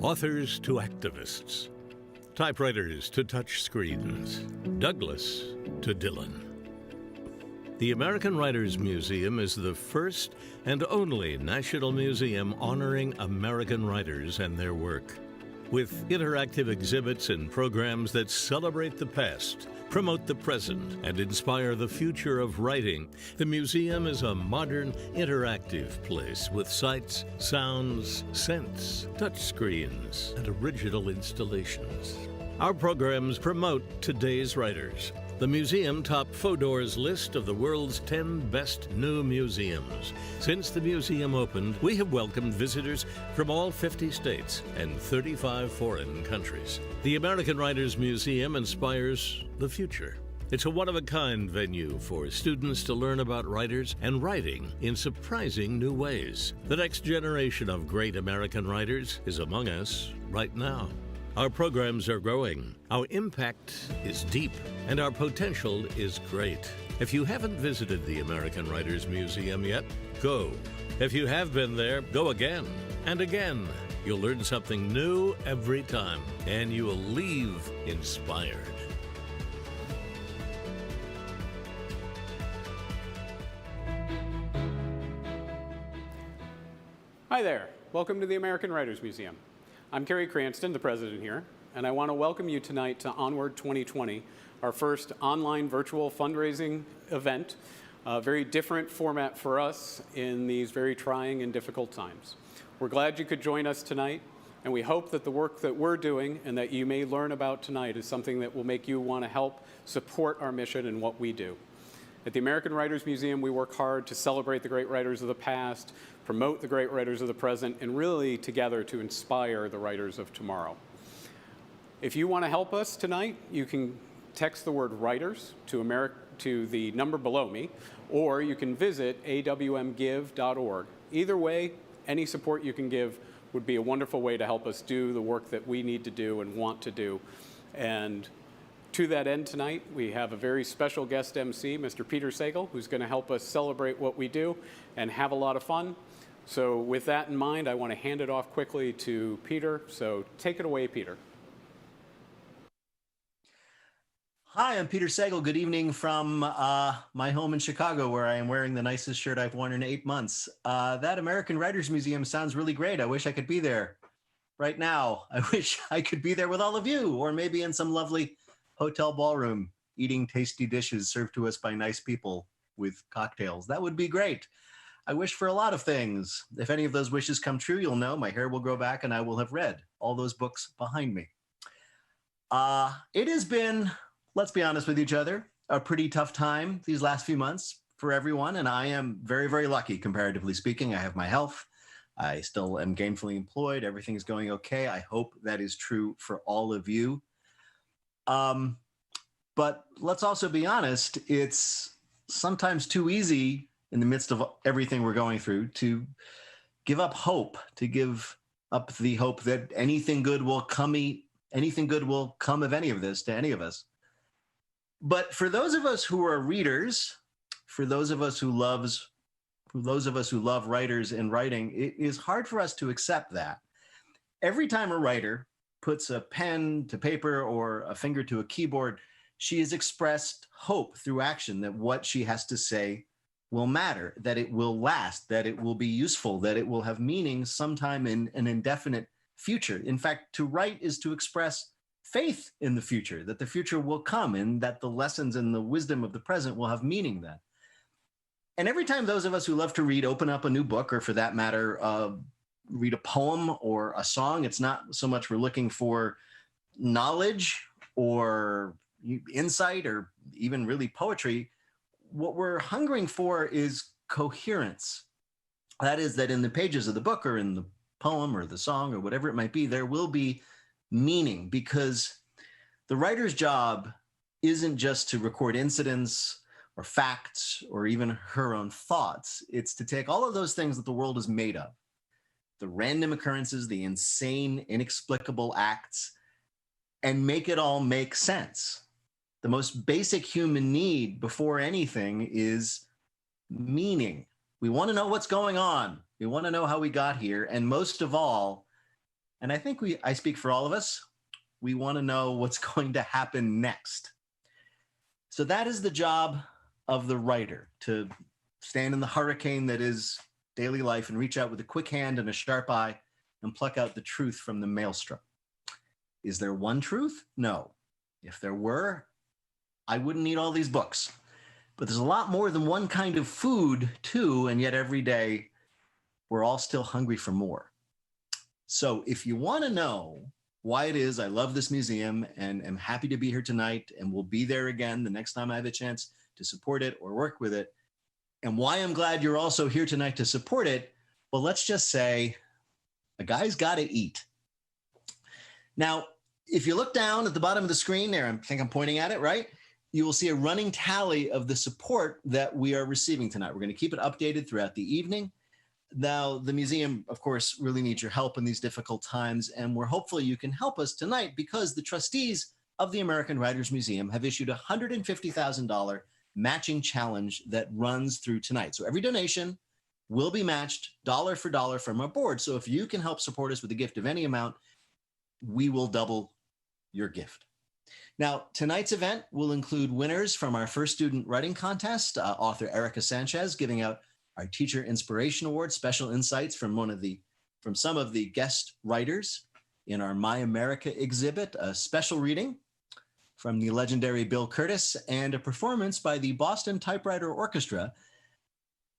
Authors to activists, typewriters to touch screens, Douglas to Dylan. The American Writers Museum is the first and only national museum honoring American writers and their work. With interactive exhibits and programs that celebrate the past, promote the present, and inspire the future of writing, the museum is a modern, interactive place with sights, sounds, scents, touchscreens, and original installations. Our programs promote today's writers. The museum topped Fodor's list of the world's 10 best new museums. Since the museum opened, we have welcomed visitors from all 50 states and 35 foreign countries. The American Writers Museum inspires the future. It's a one-of-a-kind venue for students to learn about writers and writing in surprising new ways. The next generation of great American writers is among us right now. Our programs are growing, our impact is deep, and our potential is great. If you haven't visited the American Writers Museum yet, go. If you have been there, go again and again. You'll learn something new every time, and you will leave inspired. Hi there. Welcome to the American Writers Museum. I'm Kerry Cranston, the president here, and I want to welcome you tonight to OnWord 2020, our first online virtual fundraising event, a very different format for us in these very trying and difficult times. We're glad you could join us tonight, and we hope that the work that we're doing and that you may learn about tonight is something that will make you want to help support our mission and what we do. At the American Writers Museum, we work hard to celebrate the great writers of the past, promote the great writers of the present, and really together to inspire the writers of tomorrow. If you want to help us tonight, you can text the word writers to the number below me, or you can visit awmgive.org. Either way, any support you can give would be a wonderful way to help us do the work that we need to do and want to do. And to that end tonight, we have a very special guest MC, Mr. Peter Sagal, who's going to help us celebrate what we do and have a lot of fun. So with that in mind, I want to hand it off quickly to Peter. So take it away, Peter. Hi, I'm Peter Sagal. Good evening from my home in Chicago, where I am wearing the nicest shirt I've worn in 8 months. That American Writers Museum sounds really great. I wish I could be there right now. I wish I could be there with all of you, or maybe in some lovely hotel ballroom, eating tasty dishes served to us by nice people with cocktails. That would be great. I wish for a lot of things. If any of those wishes come true, you'll know my hair will grow back and I will have read all those books behind me. It has been, let's be honest with each other, a pretty tough time these last few months for everyone, and I am very, very lucky, comparatively speaking. I have my health. I still am gainfully employed. Everything is going okay. I hope that is true for all of you. But let's also be honest, it's sometimes too easy in the midst of everything we're going through to give up hope, to give up the hope that anything good will come of any of this to any of us. But for those of us who are readers, for those of us who love writers and writing, it is hard for us to accept that. Every time a writer puts a pen to paper or a finger to a keyboard, she has expressed hope through action that what she has to say will matter, that it will last, that it will be useful, that it will have meaning sometime in an indefinite future. In fact, to write is to express faith in the future, that the future will come and that the lessons and the wisdom of the present will have meaning then. And every time those of us who love to read open up a new book, or for that matter, read a poem or a song, it's not so much we're looking for knowledge or insight or even really poetry. What we're hungering for is coherence. That is, that in the pages of the book or in the poem or the song or whatever it might be, there will be meaning, because the writer's job isn't just to record incidents or facts or even her own thoughts. It's to take all of those things that the world is made of, the random occurrences, the insane, inexplicable acts, and make it all make sense. The most basic human need before anything is meaning. We want to know what's going on. We want to know how we got here. And most of all, And I think I speak for all of us. We want to know what's going to happen next. So that is the job of the writer, to stand in the hurricane that is daily life and reach out with a quick hand and a sharp eye and pluck out the truth from the maelstrom. Is there one truth? No. If there were, I wouldn't eat all these books. But there's a lot more than one kind of food too, and yet every day we're all still hungry for more. So if you want to know why it is I love this museum and am happy to be here tonight and will be there again the next time I have a chance to support it or work with it, and why I'm glad you're also here tonight to support it, well, let's just say a guy's got to eat. Now, if you look down at the bottom of the screen there, I think I'm pointing at it, right? You will see a running tally of the support that we are receiving tonight. We're going to keep it updated throughout the evening. Now, the museum, of course, really needs your help in these difficult times, and we're hopeful you can help us tonight because the trustees of the American Writers Museum have issued a $150,000 matching challenge that runs through tonight. So every donation will be matched dollar for dollar from our board. So if you can help support us with a gift of any amount, we will double your gift. Now, tonight's event will include winners from our first student writing contest, author Erika Sánchez giving out our Teacher Inspiration Award, special insights from some of the guest writers in our My America exhibit, a special reading from the legendary Bill Curtis, and a performance by the Boston Typewriter Orchestra.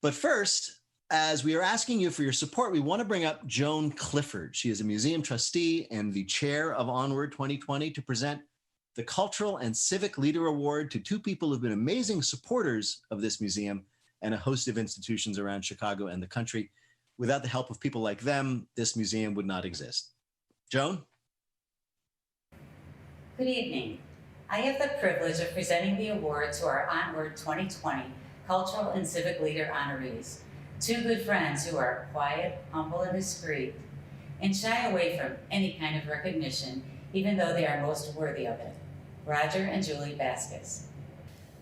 But first, as we are asking you for your support, we want to bring up Joan Clifford. She is a museum trustee and the chair of OnWord 2020 to present the Cultural and Civic Leader Award to two people who've been amazing supporters of this museum and a host of institutions around Chicago and the country. Without the help of people like them, this museum would not exist. Joan? Good evening. I have the privilege of presenting the award to our OnWord 2020 Cultural and Civic Leader honorees. Two good friends who are quiet, humble, and discreet, and shy away from any kind of recognition, even though they are most worthy of it. Roger and Julie Baskes.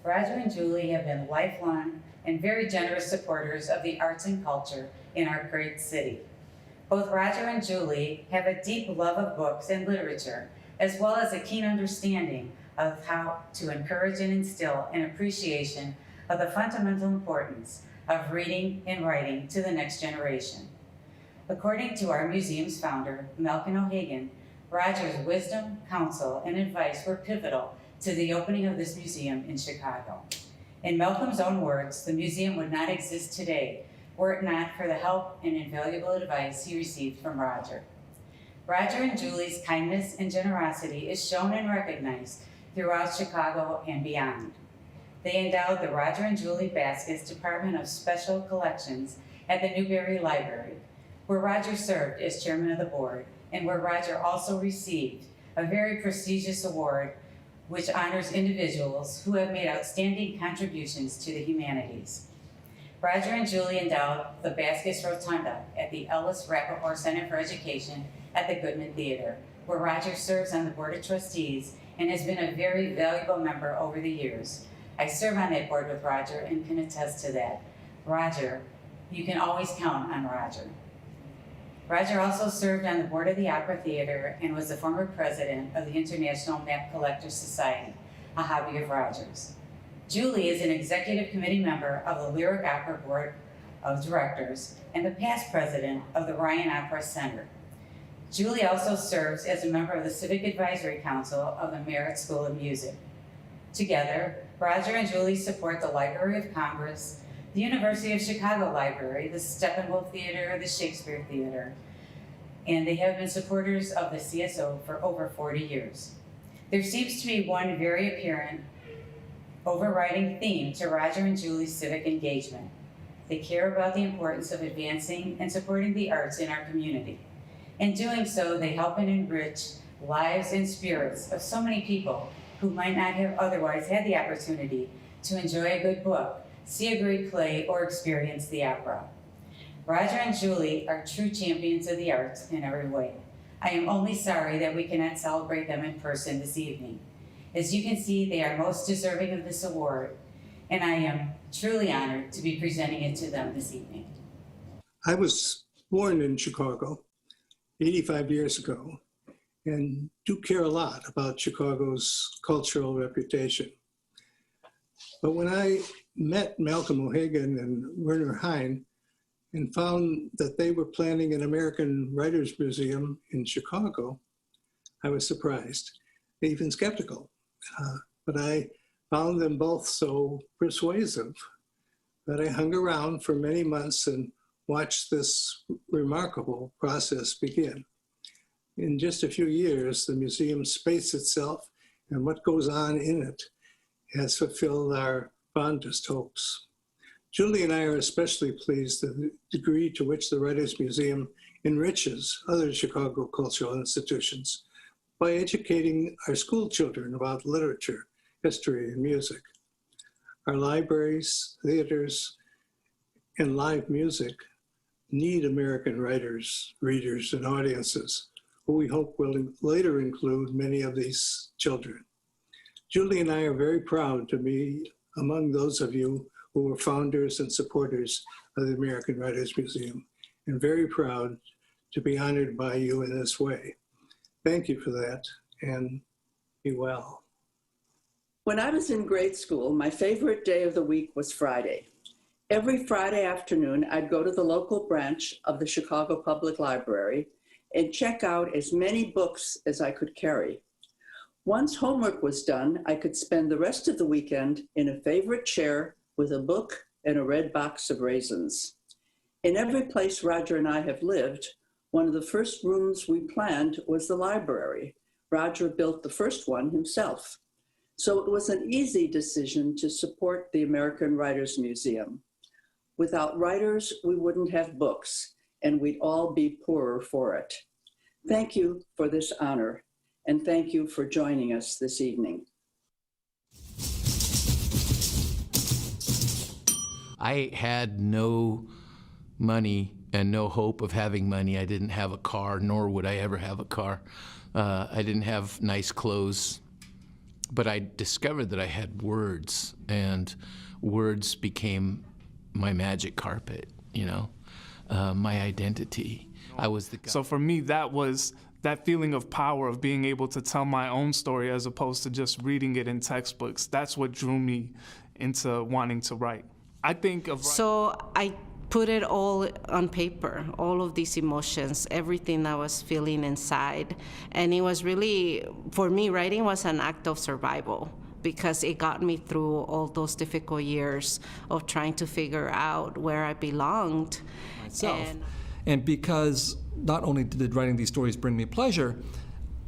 Roger and Julie have been lifelong and very generous supporters of the arts and culture in our great city. Both Roger and Julie have a deep love of books and literature, as well as a keen understanding of how to encourage and instill an appreciation of the fundamental importance of reading and writing to the next generation. According to our museum's founder, Malcolm O'Hagan, Roger's wisdom, counsel, and advice were pivotal to the opening of this museum in Chicago. In Malcolm's own words, the museum would not exist today were it not for the help and invaluable advice he received from Roger. Roger and Julie's kindness and generosity is shown and recognized throughout Chicago and beyond. They endowed the Roger and Julie Baskes Department of Special Collections at the Newberry Library, where Roger served as chairman of the board, and where Roger also received a very prestigious award which honors individuals who have made outstanding contributions to the humanities. Roger and Julie endowed the Baskes Rotunda at the Ellis Rappaport Center for Education at the Goodman Theater, where Roger serves on the Board of Trustees and has been a very valuable member over the years. I serve on that board with Roger and can attest to that. Roger, you can always count on Roger. Roger also served on the board of the Opera Theater and was the former president of the International Map Collectors Society, a hobby of Roger's. Julie is an executive committee member of the Lyric Opera Board of Directors and the past president of the Ryan Opera Center. Julie also serves as a member of the Civic Advisory Council of the Merit School of Music. Together, Roger and Julie support the Library of Congress, the University of Chicago Library, the Steppenwolf Theater, the Shakespeare Theater, and they have been supporters of the CSO for over 40 years. There seems to be one very apparent overriding theme to Roger and Julie's civic engagement. They care about the importance of advancing and supporting the arts in our community. In doing so, they help and enrich lives and spirits of so many people who might not have otherwise had the opportunity to enjoy a good book, see a great play, or experience the opera. Roger and Julie are true champions of the arts in every way. I am only sorry that we cannot celebrate them in person this evening. As you can see, they are most deserving of this award, and I am truly honored to be presenting it to them this evening. I was born in Chicago, 85 years ago and do care a lot about Chicago's cultural reputation. But when I met Malcolm O'Hagan and Werner Hein and found that they were planning an American Writers Museum in Chicago, I was surprised, even skeptical. But I found them both so persuasive that I hung around for many months and watched this remarkable process begin. In just a few years, the museum's space itself and what goes on in it has fulfilled our fondest hopes. Julie and I are especially pleased at the degree to which the Writers Museum enriches other Chicago cultural institutions by educating our school children about literature, history, and music. Our libraries, theaters, and live music need American writers, readers, and audiences, who we hope will later include many of these children. Julie and I are very proud to be among those of you who are founders and supporters of the American Writers Museum, and very proud to be honored by you in this way. Thank you for that, and be well. When I was in grade school, my favorite day of the week was Friday. Every Friday afternoon, I'd go to the local branch of the Chicago Public Library and check out as many books as I could carry. Once homework was done, I could spend the rest of the weekend in a favorite chair with a book and a red box of raisins. In every place Roger and I have lived, one of the first rooms we planned was the library. Roger built the first one himself. So it was an easy decision to support the American Writers Museum. Without writers, we wouldn't have books, and we'd all be poorer for it. Thank you for this honor, and thank you for joining us this evening. I had no money and no hope of having money. I didn't have a car, nor would I ever have a car. I didn't have nice clothes, but I discovered that I had words, and words became my magic carpet, you know, my identity. I was the guy. So for me, that was that feeling of power of being able to tell my own story as opposed to just reading it in textbooks. That's what drew me into wanting to write. I think of... So I put it all on paper, all of these emotions, everything I was feeling inside. And it was really, for me, writing was an act of survival, because it got me through all those difficult years of trying to figure out where I belonged. Myself. And because not only did writing these stories bring me pleasure,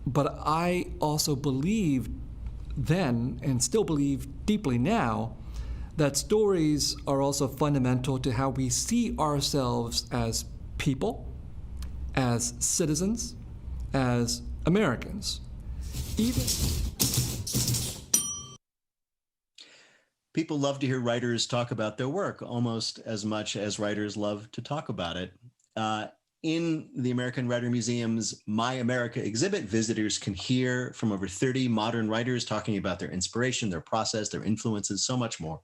but I also believed then, and still believe deeply now, that stories are also fundamental to how we see ourselves as people, as citizens, as Americans. People love to hear writers talk about their work almost as much as writers love to talk about it. In the American Writer Museum's My America exhibit, visitors can hear from over 30 modern writers talking about their inspiration, their process, their influences, so much more.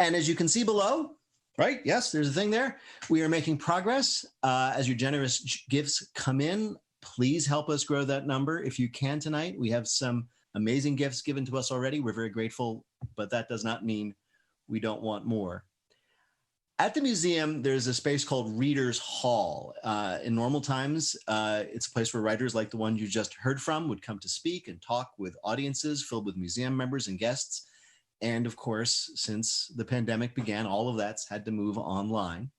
And as you can see below, right? Yes, there's a thing there. We are making progress. As your generous gifts come in, please help us grow that number if you can tonight. We have some amazing gifts given to us already. We're very grateful, but that does not mean we don't want more. At the museum, there's a space called Readers Hall. In normal times, it's a place where writers like the one you just heard from would come to speak and talk with audiences filled with museum members and guests. And of course, since the pandemic began, all of that's had to move online.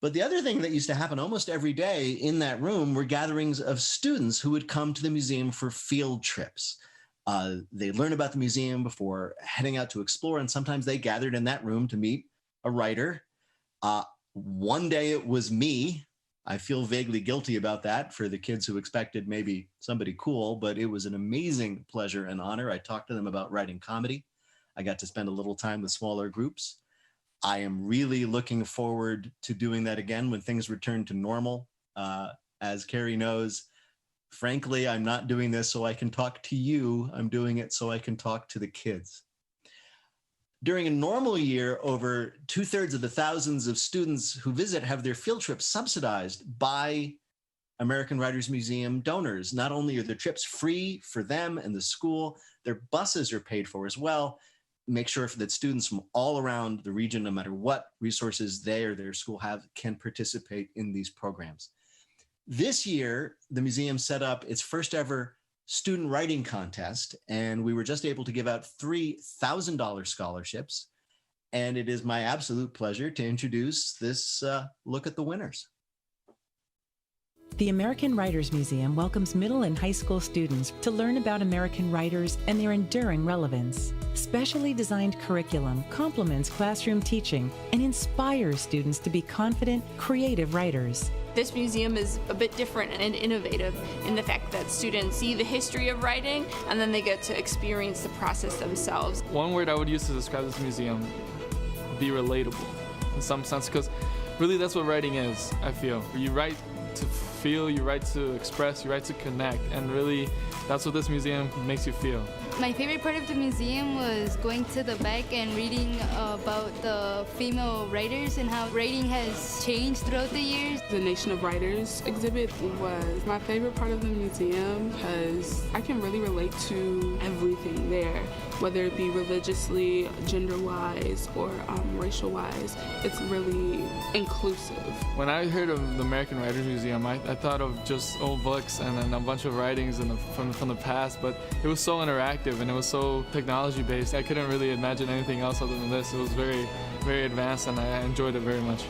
But the other thing that used to happen almost every day in that room were gatherings of students who would come to the museum for field trips. They learn about the museum before heading out to explore, and sometimes they gathered in that room to meet a writer. One day it was me. I feel vaguely guilty about that for the kids who expected maybe somebody cool, but it was an amazing pleasure and honor. I talked to them about writing comedy. I got to spend a little time with smaller groups. I am really looking forward to doing that again when things return to normal. As Carrie knows, frankly, I'm not doing this so I can talk to you. I'm doing it so I can talk to the kids. During a normal year, over 2/3 of the thousands of students who visit have their field trips subsidized by American Writers Museum donors. Not only are the trips free for them and the school, their buses are paid for as well. Make sure that students from all around the region, no matter what resources they or their school have, can participate in these programs. This year, the museum set up its first ever student writing contest, and we were just able to give out $3,000 scholarships. And it is my absolute pleasure to introduce this look at the winners. The American Writers Museum welcomes middle and high school students to learn about American writers and their enduring relevance. Specially designed curriculum complements classroom teaching and inspires students to be confident, creative writers. This museum is a bit different and innovative in the fact that students see the history of writing and then they get to experience the process themselves. One word I would use to describe this museum, be relatable in some sense, because really that's what writing is, I feel. You write to feel, you write to express, you write to connect, and really that's what this museum makes you feel. My favorite part of the museum was going to the back and reading about the female writers and how writing has changed throughout the years. The Nation of Writers exhibit was my favorite part of the museum because I can really relate to everything there, whether it be religiously, gender-wise, or racial-wise. It's really inclusive. When I heard of the American Writers Museum, I thought of just old books and then a bunch of writings from the past, but it was so interactive and it was so technology-based. I couldn't really imagine anything else other than this. It was very, very advanced, and I enjoyed it very much.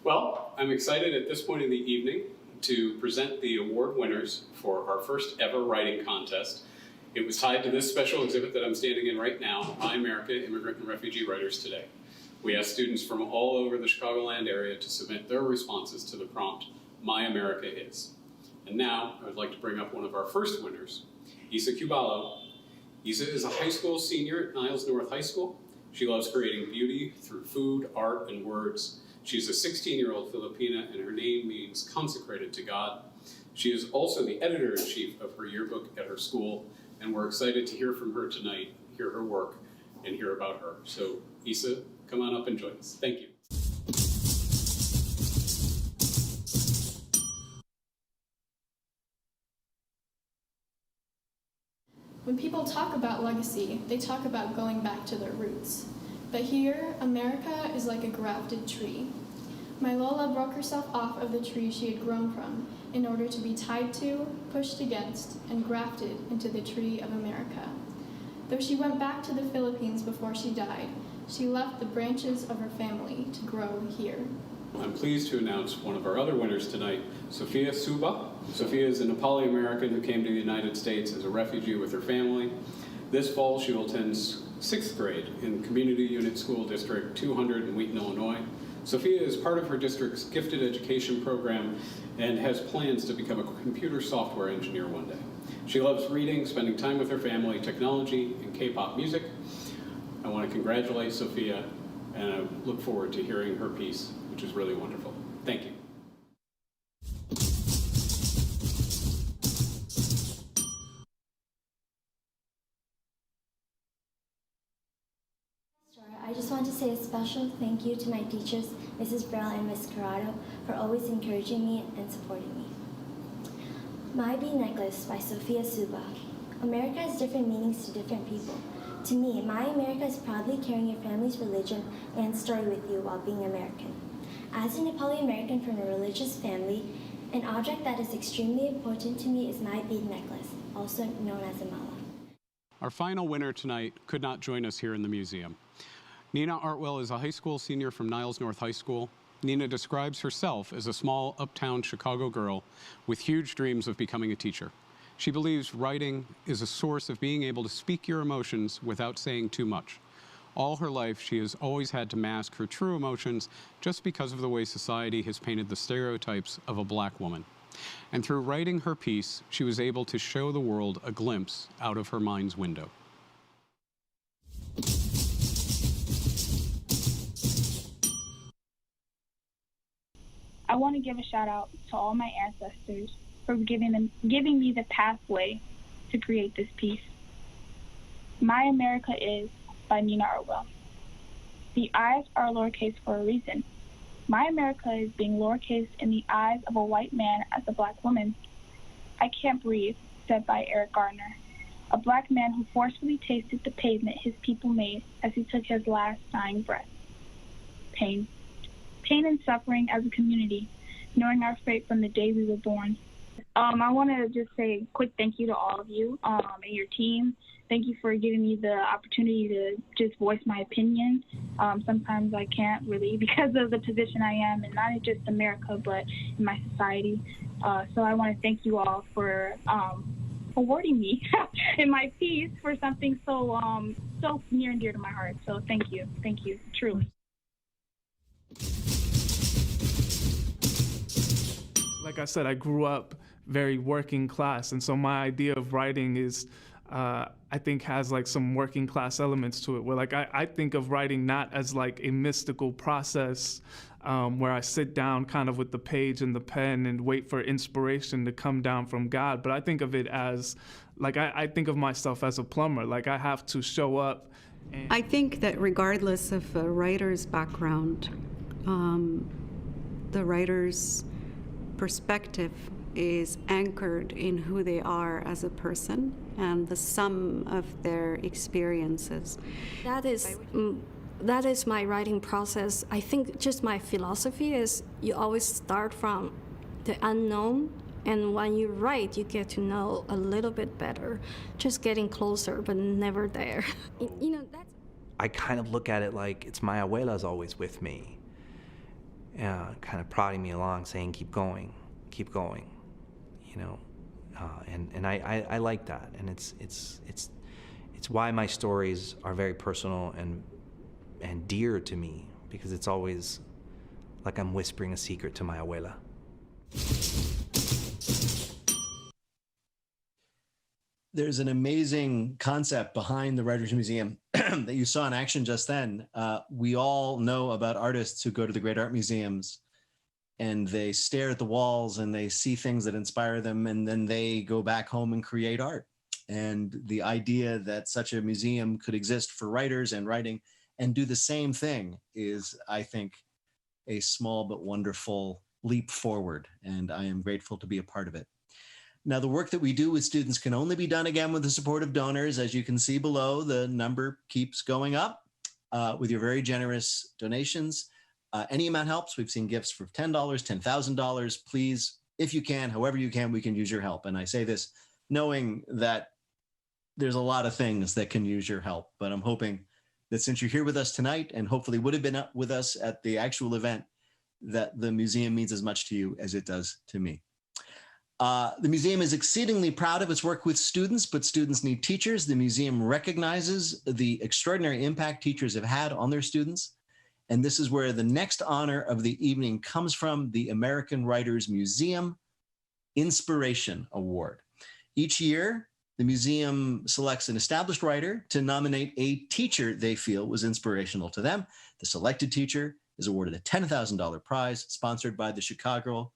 Well, I'm excited at this point in the evening to present the award winners for our first ever writing contest. It was tied to this special exhibit that I'm standing in right now, My America, Immigrant and Refugee Writers Today. We asked students from all over the Chicagoland area to submit their responses to the prompt, My America Is. And now I would like to bring up one of our first winners, Isa Cuballo. Isa is a high school senior at Niles North High School. She loves creating beauty through food, art, and words. She's a 16-year-old Filipina, and her name means consecrated to God. She is also the editor-in-chief of her yearbook at her school, and we're excited to hear from her tonight, hear her work, and hear about her. So, Isa, come on up and join us. Thank you. When people talk about legacy, they talk about going back to their roots. But here, America is like a grafted tree. My Lola broke herself off of the tree she had grown from in order to be tied to, pushed against, and grafted into the tree of America. Though she went back to the Philippines before she died, she left the branches of her family to grow here. I'm pleased to announce one of our other winners tonight, Sofia Suba. Sofia is a Nepali American who came to the United States as a refugee with her family. This fall, she will attend 6th grade in Community Unit School District 200 in Wheaton, Illinois. Sophia is part of her district's gifted education program and has plans to become a computer software engineer one day. She loves reading, spending time with her family, technology, and K-pop music. I want to congratulate Sophia, and I look forward to hearing her piece, which is really wonderful. Thank you. I just want to say a special thank you to my teachers, Mrs. Burrell and Ms. Corrado, for always encouraging me and supporting me. My Bee Necklace by Sofia Suba. America has different meanings to different people. To me, My America is proudly carrying your family's religion and story with you while being American. As a Nepali American from a religious family, an object that is extremely important to me is my bead necklace, also known as a mala. Our final winner tonight could not join us here in the museum. Nina Artwell is a high school senior from Niles North High School. Nina describes herself as a small uptown Chicago girl with huge dreams of becoming a teacher. She believes writing is a source of being able to speak your emotions without saying too much. All her life, she has always had to mask her true emotions just because of the way society has painted the stereotypes of a black woman. And through writing her piece, she was able to show the world a glimpse out of her mind's window. I want to give a shout out to all my ancestors for giving me the pathway to create this piece. My America Is by Nina Artwell. The eyes are lowercase for a reason. My America is being lowercase in the eyes of a white man as a black woman. I can't breathe, said by Eric Garner, a black man who forcefully tasted the pavement his people made as he took his last dying breath. Pain. Pain and suffering as a community, knowing our fate from the day we were born. I want to just say a quick thank you to all of you and your team. Thank you for giving me the opportunity to just voice my opinion. Sometimes I can't really because of the position I am, and not in just America, but in my society. So I want to thank you all for awarding me in my piece for something so so near and dear to my heart. So thank you, truly. Like I said, I grew up very working class, and so my idea of writing is, I think, has like some working class elements to it. Where like I think of writing not as like a mystical process where I sit down kind of with the page and the pen and wait for inspiration to come down from God, but I think of it as like I think of myself as a plumber. Like I have to show up. I think that regardless of a writer's background, the writer's perspective is anchored in who they are as a person and the sum of their experiences. That is my writing process. I think just my philosophy is you always start from the unknown, and when you write, you get to know a little bit better, just getting closer, but never there. You know, that's... I kind of look at it like it's my abuela's always with me, kind of prodding me along, saying, keep going, you know, and I like that, and it's why my stories are very personal and dear to me, because it's always like I'm whispering a secret to my abuela. There's an amazing concept behind the Writers Museum that you saw in action just then. We all know about artists who go to the great art museums and they stare at the walls and they see things that inspire them, and then they go back home and create art. And the idea that such a museum could exist for writers and writing and do the same thing is, I think, a small but wonderful leap forward, and I am grateful to be a part of it. Now, the work that we do with students can only be done again with the support of donors. As you can see below, the number keeps going up with your very generous donations. Any amount helps. We've seen gifts for $10, $10,000. Please, if you can, however you can, we can use your help. And I say this knowing that there's a lot of things that can use your help, but I'm hoping that since you're here with us tonight and hopefully would have been up with us at the actual event, that the museum means as much to you as it does to me. The museum is exceedingly proud of its work with students, but students need teachers. The museum recognizes the extraordinary impact teachers have had on their students. And this is where the next honor of the evening comes from, the American Writers Museum Inspiration Award. Each year, the museum selects an established writer to nominate a teacher they feel was inspirational to them. The selected teacher is awarded a $10,000 prize sponsored by the Chicago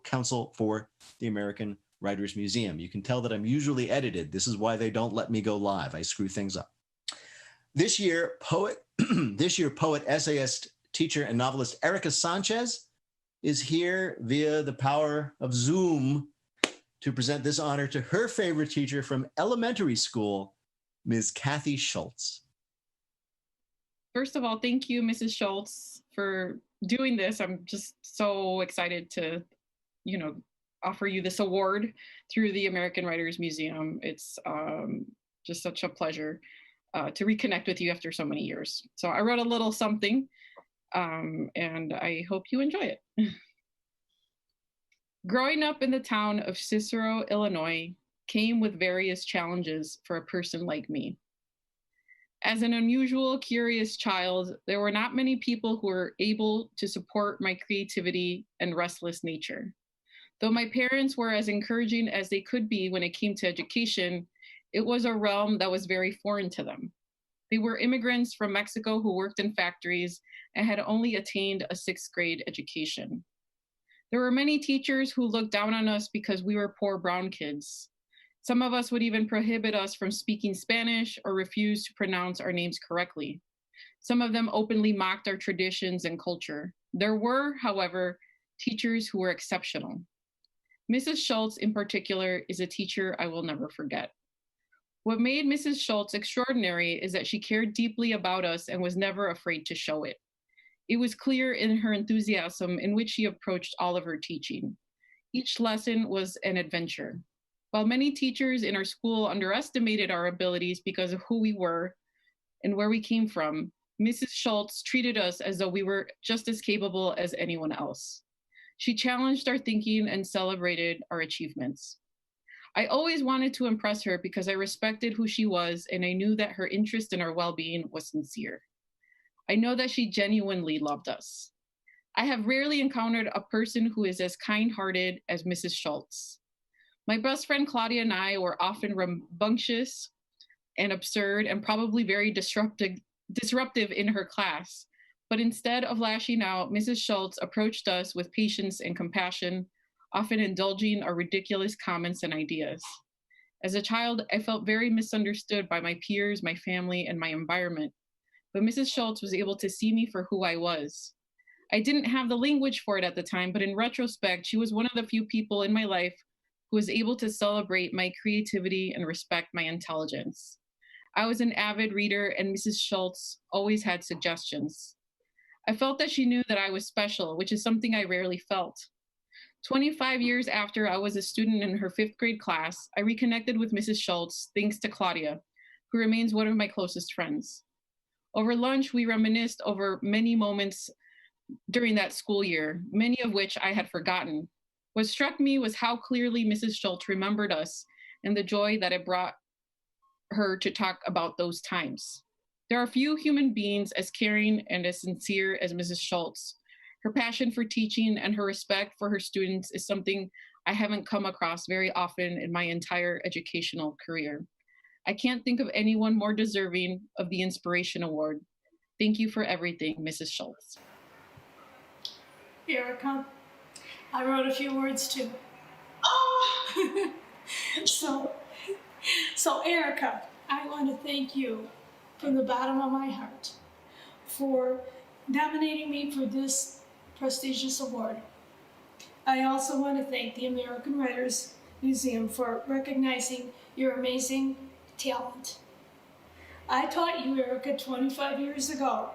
Council for the American Writers Museum. You can tell that I'm usually edited. This is why they don't let me go live. I screw things up. This year, poet, essayist, teacher, and novelist Erika Sánchez is here via the power of Zoom to present this honor to her favorite teacher from elementary school, Ms. Kathy Schultz. First of all, thank you, Mrs. Schultz, for doing this. I'm just so excited to, offer you this award through the American Writers Museum. It's just such a pleasure to reconnect with you after so many years. So I wrote a little something, and I hope you enjoy it. Growing up in the town of Cicero, Illinois, came with various challenges for a person like me. As an unusual, curious child, there were not many people who were able to support my creativity and restless nature. Though my parents were as encouraging as they could be when it came to education, it was a realm that was very foreign to them. They were immigrants from Mexico who worked in factories and had only attained a 6th grade education. There were many teachers who looked down on us because we were poor brown kids. Some of us would even prohibit us from speaking Spanish or refuse to pronounce our names correctly. Some of them openly mocked our traditions and culture. There were, however, teachers who were exceptional. Mrs. Schultz, in particular, is a teacher I will never forget. What made Mrs. Schultz extraordinary is that she cared deeply about us and was never afraid to show it. It was clear in her enthusiasm in which she approached all of her teaching. Each lesson was an adventure. While many teachers in our school underestimated our abilities because of who we were and where we came from, Mrs. Schultz treated us as though we were just as capable as anyone else. She challenged our thinking and celebrated our achievements. I always wanted to impress her because I respected who she was and I knew that her interest in our well-being was sincere. I know that she genuinely loved us. I have rarely encountered a person who is as kind-hearted as Mrs. Schultz. My best friend Claudia and I were often rambunctious and absurd and probably very disruptive in her class. But instead of lashing out, Mrs. Schultz approached us with patience and compassion, often indulging our ridiculous comments and ideas. As a child, I felt very misunderstood by my peers, my family, and my environment. But Mrs. Schultz was able to see me for who I was. I didn't have the language for it at the time, but in retrospect, she was one of the few people in my life who was able to celebrate my creativity and respect my intelligence. I was an avid reader, and Mrs. Schultz always had suggestions. I felt that she knew that I was special, which is something I rarely felt. 25 years after I was a student in her 5th grade class, I reconnected with Mrs. Schultz thanks to Claudia, who remains one of my closest friends. Over lunch, we reminisced over many moments during that school year, many of which I had forgotten. What struck me was how clearly Mrs. Schultz remembered us and the joy that it brought her to talk about those times. There are few human beings as caring and as sincere as Mrs. Schultz. Her passion for teaching and her respect for her students is something I haven't come across very often in my entire educational career. I can't think of anyone more deserving of the Inspiration Award. Thank you for everything, Mrs. Schultz. Erika, I wrote a few words too. Oh! So Erika, I want to thank you from the bottom of my heart for nominating me for this prestigious award. I also want to thank the American Writers Museum for recognizing your amazing talent. I taught you, Erika, 25 years ago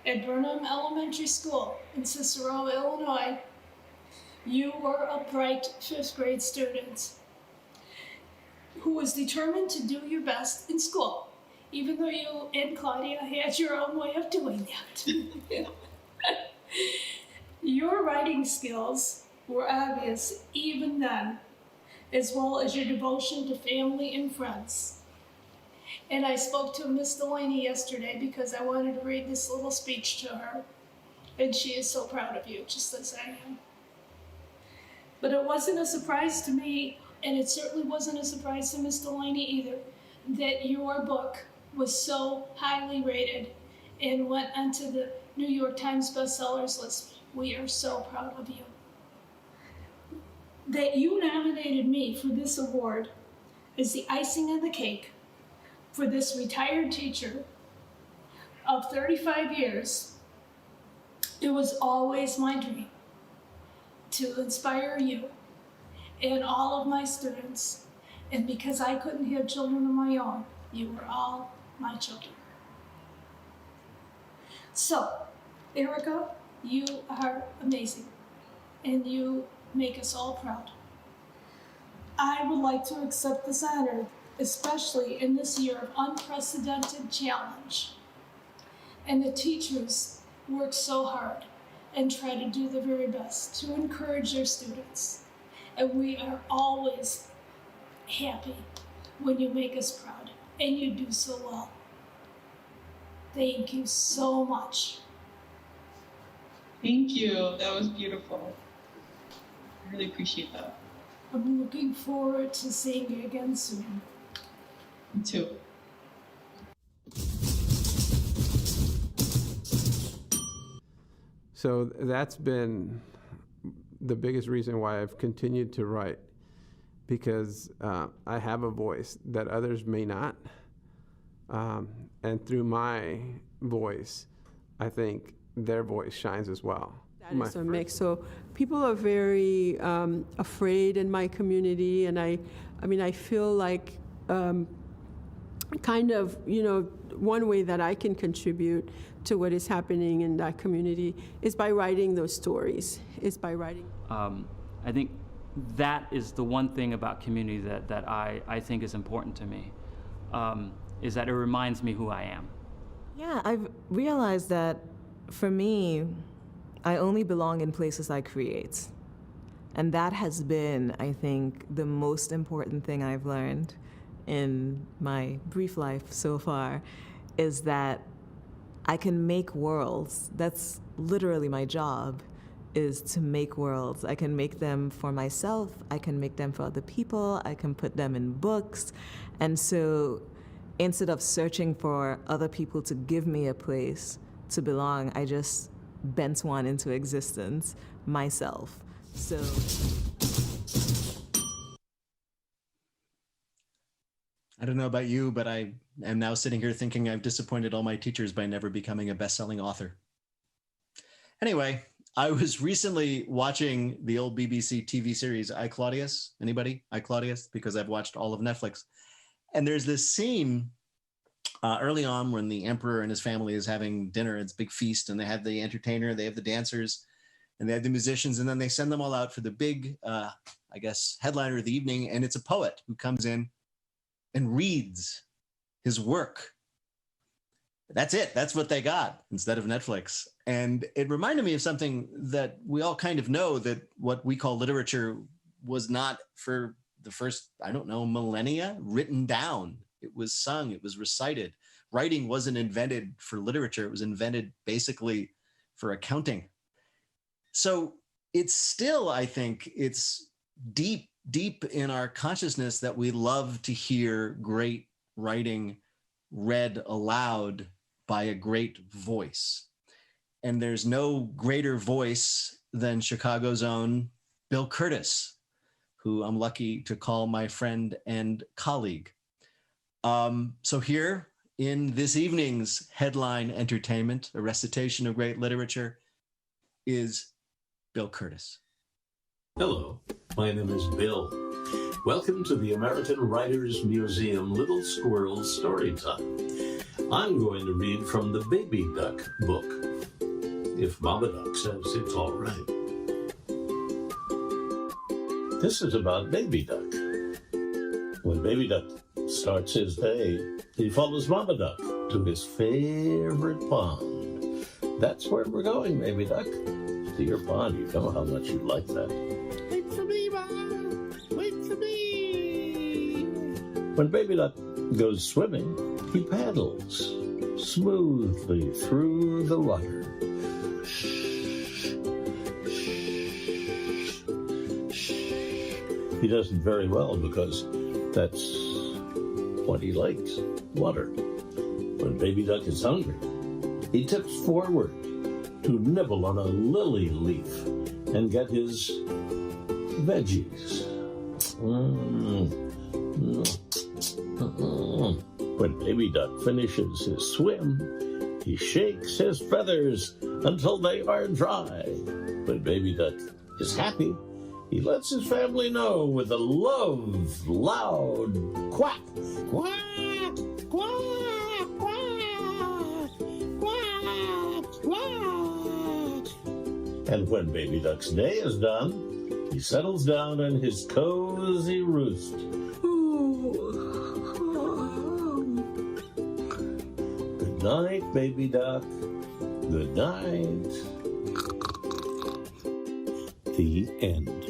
at Burnham Elementary School in Cicero, Illinois. You were a bright 5th grade student who was determined to do your best in school, even though you and Claudia had your own way of doing that. Your writing skills were obvious even then, as well as your devotion to family and friends. And I spoke to Miss Delaney yesterday because I wanted to read this little speech to her, and she is so proud of you, just as I am. But it wasn't a surprise to me, and it certainly wasn't a surprise to Miss Delaney either, that your book was so highly rated and went onto the New York Times bestsellers list. We are so proud of you. That you nominated me for this award is the icing on the cake for this retired teacher of 35 years. It was always my dream to inspire you and all of my students. And because I couldn't have children of my own, you were all my children. So, Erika, you are amazing, and you make us all proud. I would like to accept this honor, especially in this year of unprecedented challenge. And the teachers work so hard and try to do their very best to encourage their students. And we are always happy when you make us proud, and you do so well. Thank you so much. Thank you. That was beautiful. I really appreciate that. I'm looking forward to seeing you again soon. Me too. So that's been the biggest reason why I've continued to write, because I have a voice that others may not. And through my voice, I think their voice shines as well. That is a mix. So people are very afraid in my community, and I mean, I feel like kind of, one way that I can contribute to what is happening in that community is by writing those stories, I think that is the one thing about community that I think is important to me, is that it reminds me who I am. Yeah, I've realized that for me, I only belong in places I create. And that has been, I think, the most important thing I've learned in my brief life so far, is that I can make worlds. That's literally my job, is to make worlds. I can make them for myself, I can make them for other people, I can put them in books. And so instead of searching for other people to give me a place to belong, I just bent one into existence myself. So I don't know about you, but I am now sitting here thinking I've disappointed all my teachers by never becoming a best-selling author. Anyway, I was recently watching the old BBC TV series, I, Claudius. Anybody? I, Claudius? Because I've watched all of Netflix. And there's this scene early on when the emperor and his family is having dinner. It's a big feast, and they have the entertainer, they have the dancers, and they have the musicians, and then they send them all out for the big, I guess, headliner of the evening, and it's a poet who comes in and reads his work. That's it. That's what they got instead of Netflix. And it reminded me of something that we all kind of know, that what we call literature was not for the first, I don't know, millennia, written down. It was sung, it was recited. Writing wasn't invented for literature. It was invented basically for accounting. So it's still, I think, it's deep in our consciousness that we love to hear great writing read aloud by a great voice. And there's no greater voice than Chicago's own Bill Curtis, who I'm lucky to call my friend and colleague. So here in this evening's headline entertainment, a recitation of great literature, is Bill Curtis. Hello, my name is Bill. Welcome to the American Writers Museum Little Squirrel Storytime. I'm going to read from the Baby Duck book. If Mama Duck says it's all right. This is about Baby Duck. When Baby Duck starts his day, he follows Mama Duck to his favorite pond. That's where we're going, Baby Duck. To your pond. You know how much you like that. Wait for me, Mom. Wait for me. When Baby Duck goes swimming, he paddles smoothly through the water. He does it very well because that's what he likes, water. When Baby Duck is hungry, he tips forward to nibble on a lily leaf and get his veggies. When Baby Duck finishes his swim, he shakes his feathers until they are dry. When Baby Duck is happy, he lets his family know with a loud quack. Quack, quack, quack, quack, quack. And when Baby Duck's day is done, he settles down in his cozy roost. Good night, Baby Duck. Good night. The end.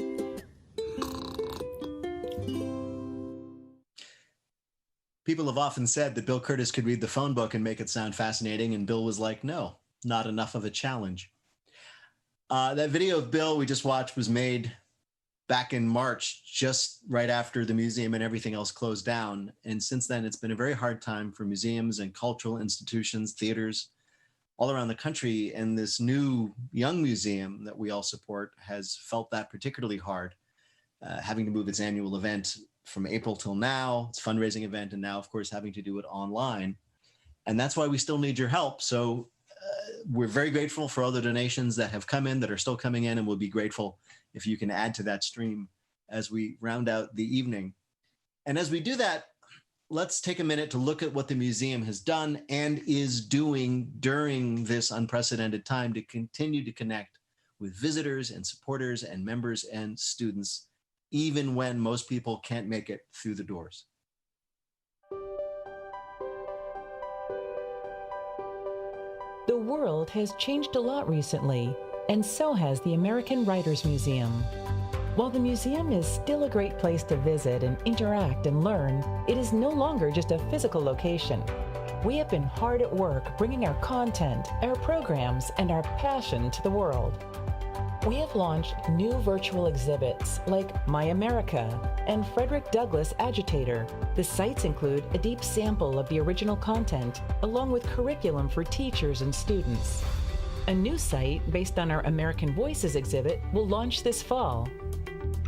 People have often said that Bill Curtis could read the phone book and make it sound fascinating, and Bill was like, no, not enough of a challenge. That video of Bill we just watched was made back in March, just right after the museum and everything else closed down. And since then, it's been a very hard time for museums and cultural institutions, theaters, all around the country. And this new young museum that we all support has felt that particularly hard, having to move its annual event from April till now, its fundraising event, and now, of course, having to do it online. And that's why we still need your help. So we're very grateful for all the donations that have come in, that are still coming in, and we'll be grateful if you can add to that stream as we round out the evening. And as we do that, let's take a minute to look at what the museum has done and is doing during this unprecedented time to continue to connect with visitors and supporters and members and students, even when most people can't make it through the doors. The world has changed a lot recently, and so has the American Writers Museum. While the museum is still a great place to visit and interact and learn, it is no longer just a physical location. We have been hard at work bringing our content, our programs, and our passion to the world. We have launched new virtual exhibits like My America and Frederick Douglass Agitator. The sites include a deep sample of the original content, along with curriculum for teachers and students. A new site based on our American Voices exhibit will launch this fall.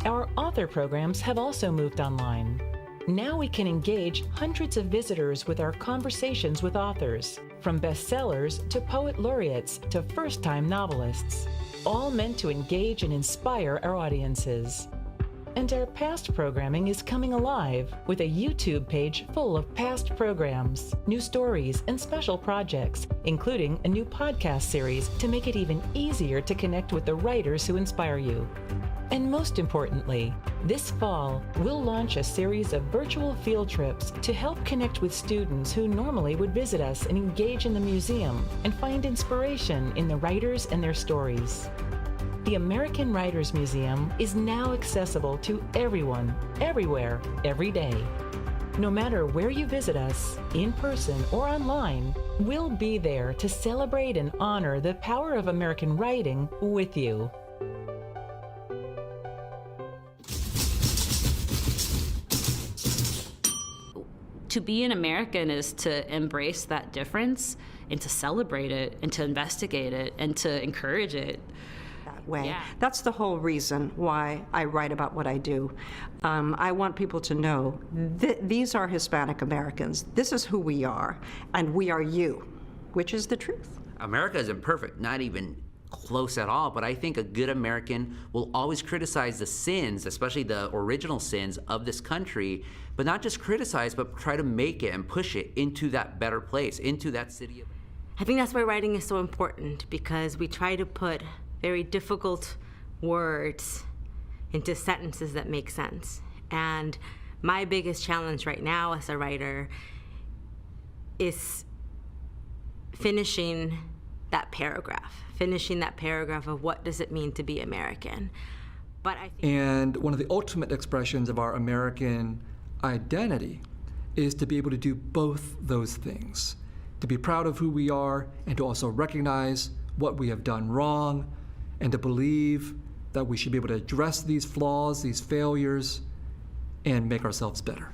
Our author programs have also moved online. Now we can engage hundreds of visitors with our conversations with authors, from bestsellers to poet laureates to first-time novelists, all meant to engage and inspire our audiences. And our past programming is coming alive with a YouTube page full of past programs, new stories, and special projects, including a new podcast series to make it even easier to connect with the writers who inspire you. And most importantly, this fall, we'll launch a series of virtual field trips to help connect with students who normally would visit us and engage in the museum and find inspiration in the writers and their stories. The American Writers Museum is now accessible to everyone, everywhere, every day. No matter where you visit us, in person or online, we'll be there to celebrate and honor the power of American writing with you. To be an American is to embrace that difference and to celebrate it and to investigate it and to encourage it. That way. Yeah. That's the whole reason why I write about what I do. I want people to know these are Hispanic Americans. This is who we are, and we are you, which is the truth. America isn't perfect, not even close at all, but I think a good American will always criticize the sins, especially the original sins of this country, but not just criticize, but try to make it and push it into that better place, into that city. I think that's why writing is so important, because we try to put very difficult words into sentences that make sense. And my biggest challenge right now as a writer is finishing that paragraph of what does it mean to be American. But I think and one of the ultimate expressions of our American identity is to be able to do both those things, to be proud of who we are and to also recognize what we have done wrong, and to believe that we should be able to address these flaws, these failures, and make ourselves better.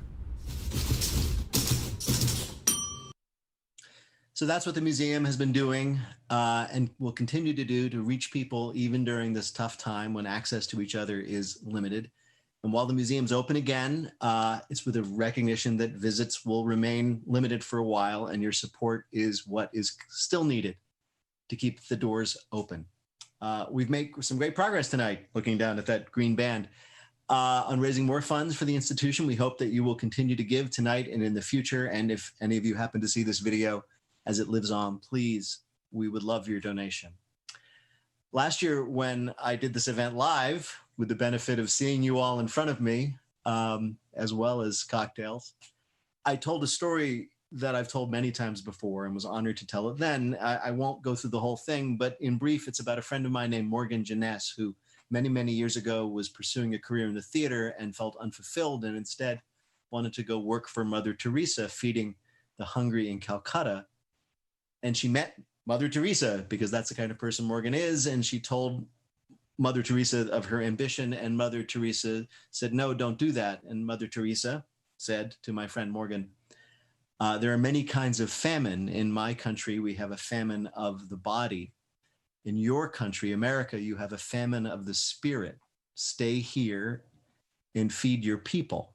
So that's what the museum has been doing and will continue to do to reach people even during this tough time when access to each other is limited. And while the museum's open again, it's with a recognition that visits will remain limited for a while, and your support is what is still needed to keep the doors open. We've made some great progress tonight, looking down at that green band, on raising more funds for the institution. We hope that you will continue to give tonight and in the future. And if any of you happen to see this video as it lives on, please, we would love your donation. Last year, when I did this event live, with the benefit of seeing you all in front of me, as well as cocktails, I told a story that I've told many times before and was honored to tell it then. I won't go through the whole thing, but in brief, it's about a friend of mine named Morgan Jeunesse, who many, many years ago was pursuing a career in the theater and felt unfulfilled and instead wanted to go work for Mother Teresa, feeding the hungry in Calcutta. And she met Mother Teresa, because that's the kind of person Morgan is, and she told Mother Teresa of her ambition, and Mother Teresa said, "No, don't do that." And Mother Teresa said to my friend Morgan, "There are many kinds of famine. In my country, we have a famine of the body. In your country, America, you have a famine of the spirit. Stay here and feed your people."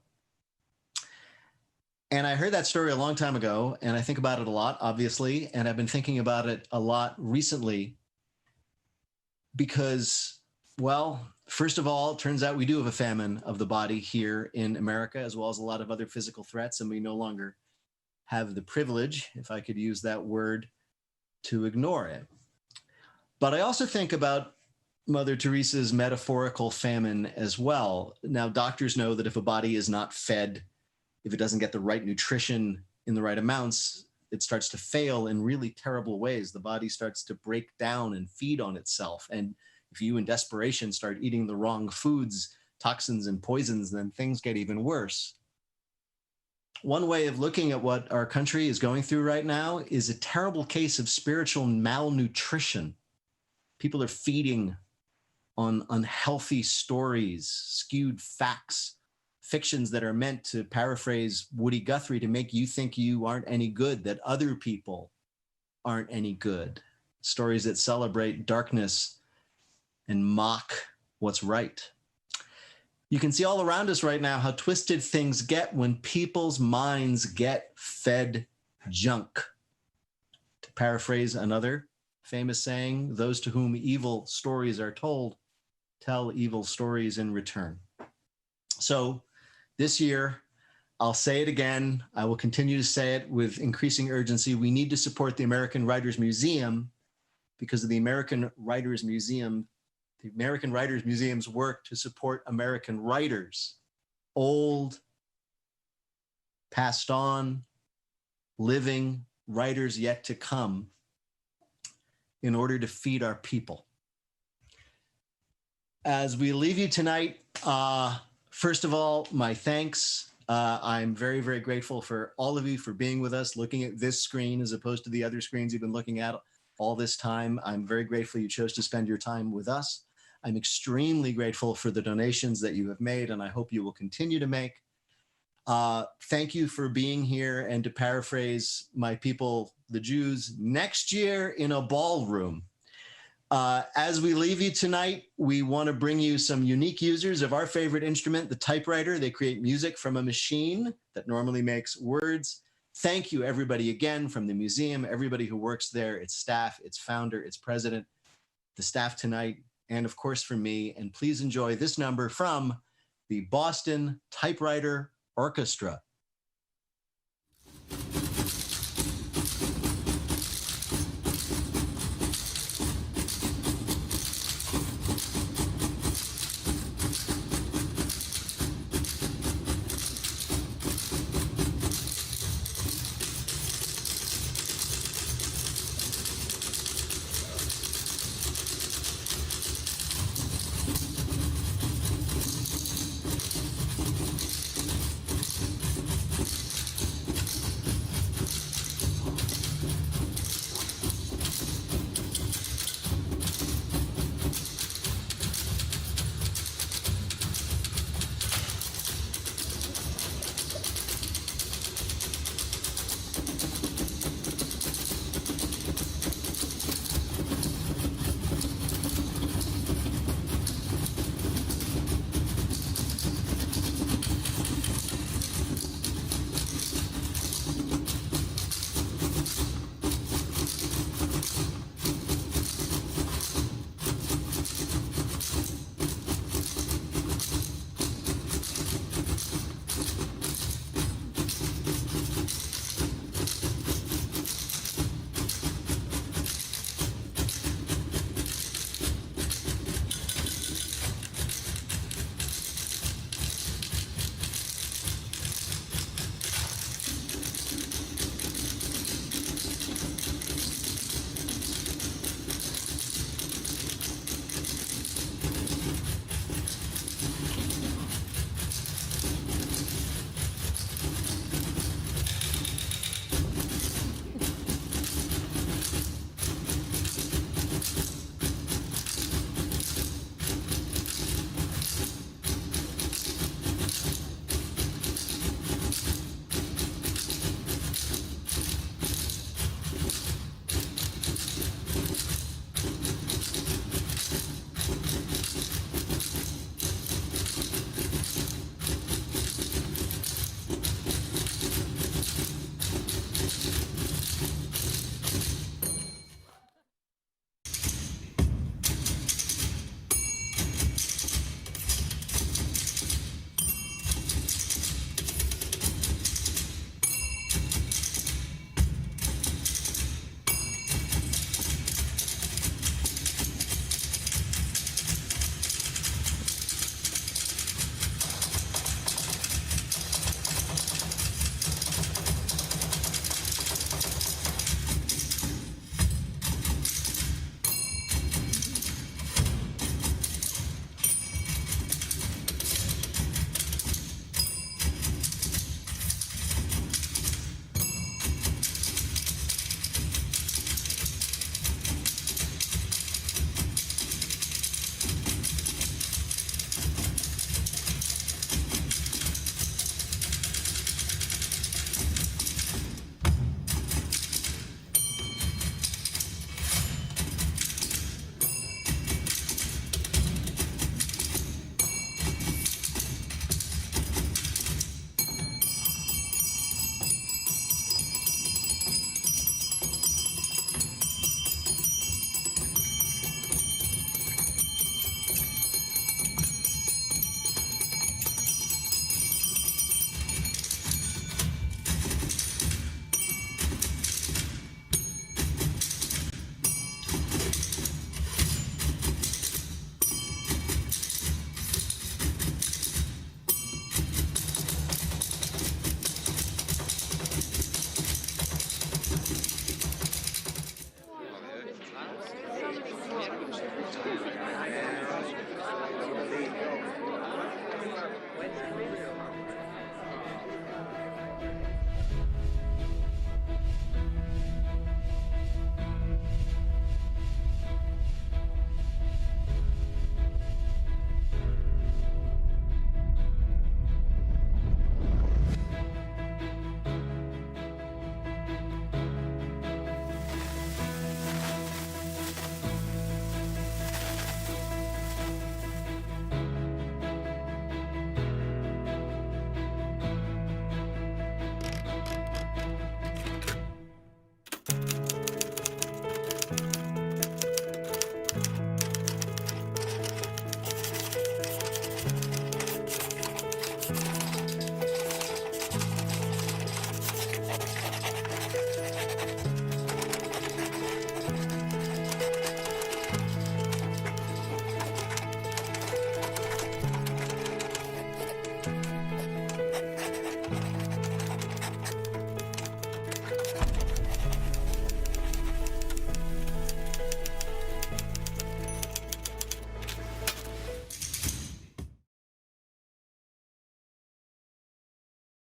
And I heard that story a long time ago, and I think about it a lot, obviously, and I've been thinking about it a lot recently because, well, first of all, it turns out we do have a famine of the body here in America, as well as a lot of other physical threats, and we no longer have the privilege, if I could use that word, to ignore it. But I also think about Mother Teresa's metaphorical famine as well. Now, doctors know that if a body is not fed, if it doesn't get the right nutrition in the right amounts, it starts to fail in really terrible ways. The body starts to break down and feed on itself. And if you, in desperation, start eating the wrong foods, toxins and poisons, then things get even worse. One way of looking at what our country is going through right now is a terrible case of spiritual malnutrition. People are feeding on unhealthy stories, skewed facts, fictions that are meant, to paraphrase Woody Guthrie, to make you think you aren't any good, that other people aren't any good. Stories that celebrate darkness and mock what's right. You can see all around us right now how twisted things get when people's minds get fed junk. To paraphrase another famous saying, those to whom evil stories are told tell evil stories in return. So this year, I'll say it again, I will continue to say it with increasing urgency, we need to support the American Writers Museum because of the American Writers Museum. The American Writers Museum's work to support American writers, old, passed on, living writers yet to come, in order to feed our people. As we leave you tonight, first of all, my thanks. I'm very, very grateful for all of you for being with us, looking at this screen as opposed to the other screens you've been looking at all this time. I'm very grateful you chose to spend your time with us. I'm extremely grateful for the donations that you have made, and I hope you will continue to make. Thank you for being here, and to paraphrase my people, the Jews, next year in a ballroom. As we leave you tonight, we want to bring you some unique users of our favorite instrument, the typewriter. They create music from a machine that normally makes words. Thank you, everybody, again, from the museum, everybody who works there, its staff, its founder, its president, the staff tonight, and of course from me. And please enjoy this number from the Boston Typewriter Orchestra.